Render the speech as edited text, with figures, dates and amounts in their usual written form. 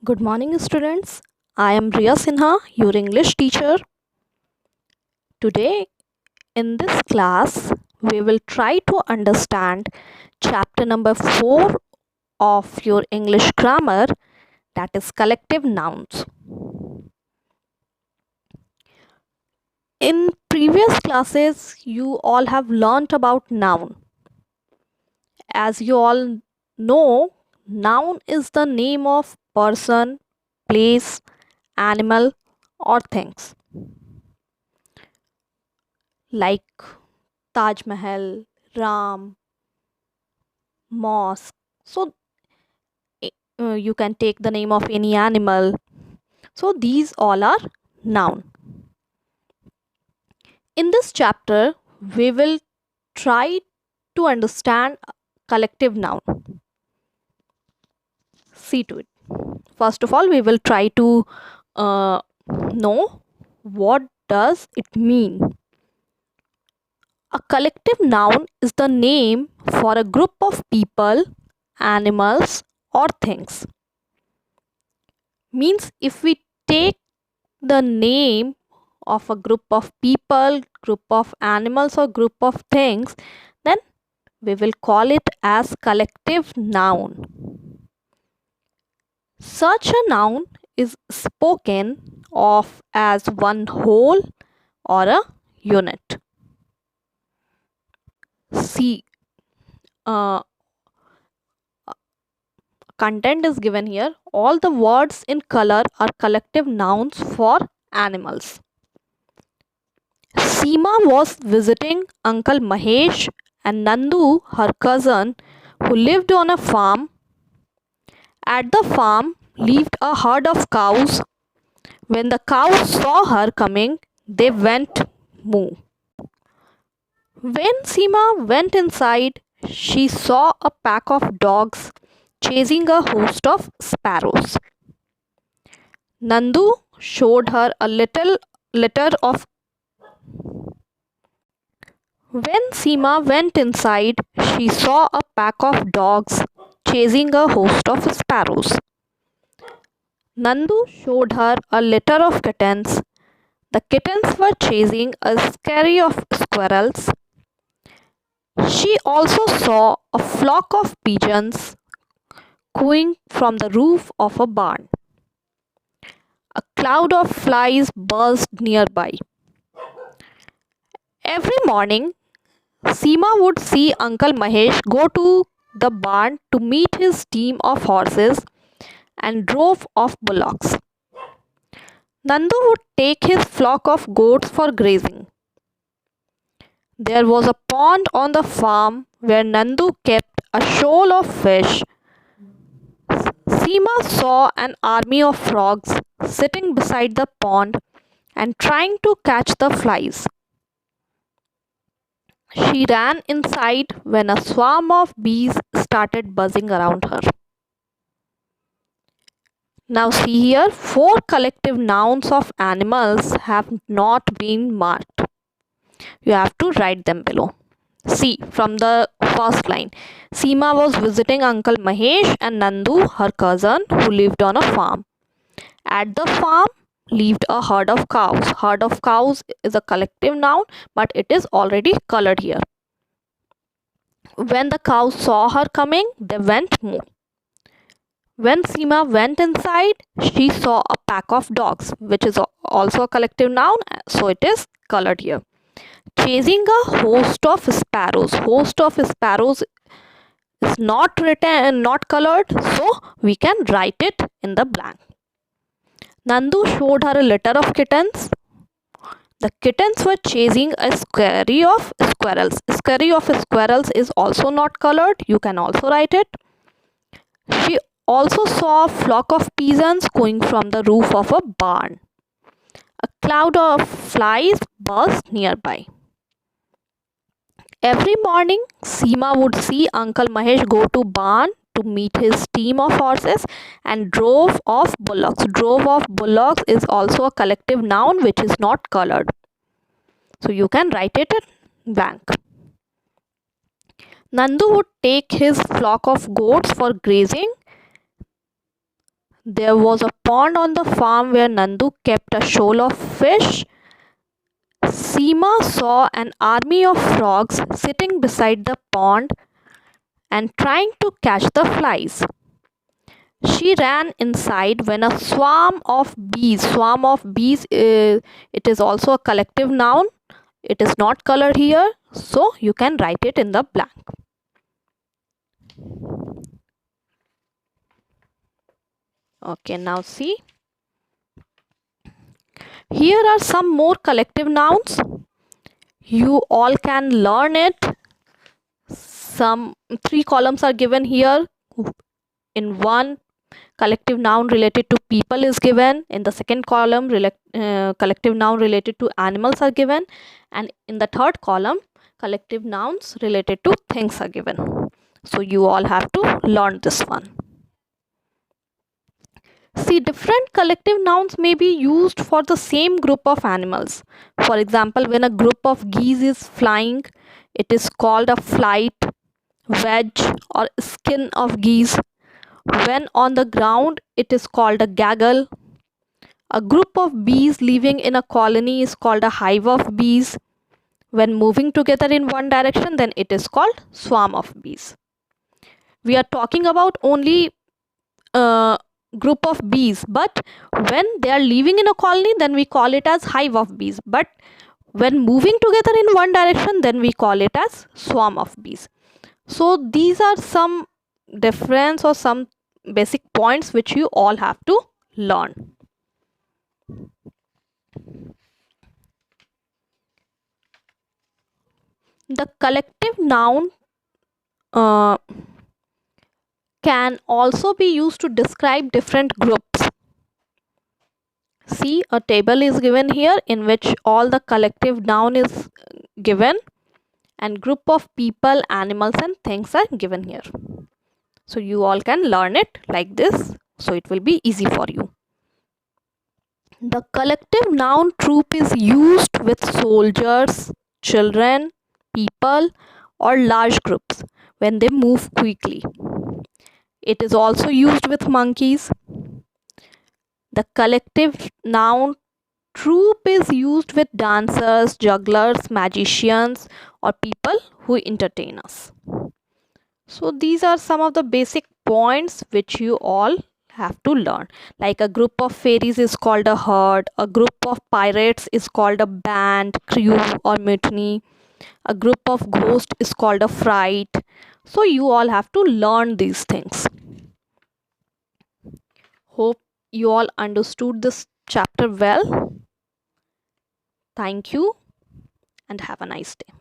Good morning, students. I am Riya Sinha, your English teacher. Today, in this class, we will try to understand chapter number 4 of your English grammar, that is collective nouns. In previous classes, you all have learnt about noun. As you all know, noun is the name of person, place, animal, or things. Like Taj Mahal, Ram, mosque. So you can take the name of any animal. So these all are noun. In this chapter, we will try to understand collective noun. See to it. First of all, we will try to know what does it mean. A collective noun is the name for a group of people, animals, or things. Means if we take the name of a group of people, group of animals, or group of things, then we will call it as collective noun. Such a noun is spoken of as one whole or a unit. See, content is given here. All the words in color are collective nouns for animals. Seema was visiting Uncle Mahesh and Nandu, her cousin, who lived on a farm. At the farm lived a herd of cows. When the cows saw her coming, they went moo. When Seema went inside, she saw a pack of dogs chasing a host of sparrows. Nandu showed her a little litter of. When Seema went inside, she saw a pack of dogs chasing a host of sparrows. Nandu showed her a litter of kittens. The kittens were chasing a scurry of squirrels. She also saw a flock of pigeons cooing from the roof of a barn. A cloud of flies buzzed nearby. Every morning, Seema would see Uncle Mahesh go to the barn to meet his team of horses and drove of bullocks. Nandu would take his flock of goats for grazing. There was a pond on the farm where Nandu kept a shoal of fish. Seema saw an army of frogs sitting beside the pond and trying to catch the flies. She ran inside when a swarm of bees started buzzing around her. Now see here, 4 collective nouns of animals have not been marked. You have to write them below. See from the first line. Seema was visiting Uncle Mahesh and Nandu, her cousin, who lived on a farm. At the farm lived a herd of cows. Herd of cows is a collective noun, but it is already colored here. When the cows saw her coming, they went moo. When Seema went inside, she saw a pack of dogs, which is also a collective noun, so it is colored here. Chasing a host of sparrows. Host of sparrows is not written, not colored, so we can write it in the blank. Nandu showed her a litter of kittens. The kittens were chasing a scurry of squirrels. Scurry of squirrels is also not colored. You can also write it. She also saw a flock of pigeons going from the roof of a barn. A cloud of flies buzzed nearby. Every morning, Seema would see Uncle Mahesh go to barn to meet his team of horses and drove of bullocks. Drove of bullocks is also a collective noun which is not colored. So you can write it in blank. Nandu would take his flock of goats for grazing. There was a pond on the farm where Nandu kept a shoal of fish. Seema saw an army of frogs sitting beside the pond and trying to catch the flies. She ran inside when a swarm of bees, it is also a collective noun. It is not colored here, so you can write it in the blank. Okay, now see. Here are some more collective nouns. You all can learn it. Some 3 columns are given here. In one, collective noun related to people is given. In the second column, collective noun related to animals are given. And in the third column, collective nouns related to things are given. So you all have to learn this one. See, different collective nouns may be used for the same group of animals. For example, when a group of geese is flying, it is called a flight, wedge, or skin of geese. When on the ground, it is called a gaggle. A group of bees living in a colony is called a hive of bees. When moving together in one direction, then it is called swarm of bees. We are talking about only group of bees, but when they are living in a colony, then we call it as hive of bees. But when moving together in one direction, then we call it as swarm of bees. So these are some difference or some basic points which you all have to learn. The collective noun can also be used to describe different groups. See, a table is given here in which all the collective noun is given and group of people, animals and things are given here. So you all can learn it like this, so it will be easy for you. The collective noun troop is used with soldiers, children, people or large groups when they move quickly. It is also used with monkeys. The collective noun troop is used with dancers, jugglers, magicians or people who entertain us. So these are some of the basic points which you all have to learn. Like a group of fairies is called a herd, a group of pirates is called a band, crew or mutiny, a group of ghosts is called a fright. So you all have to learn these things. Hope you all understood this chapter well. Thank you and have a nice day.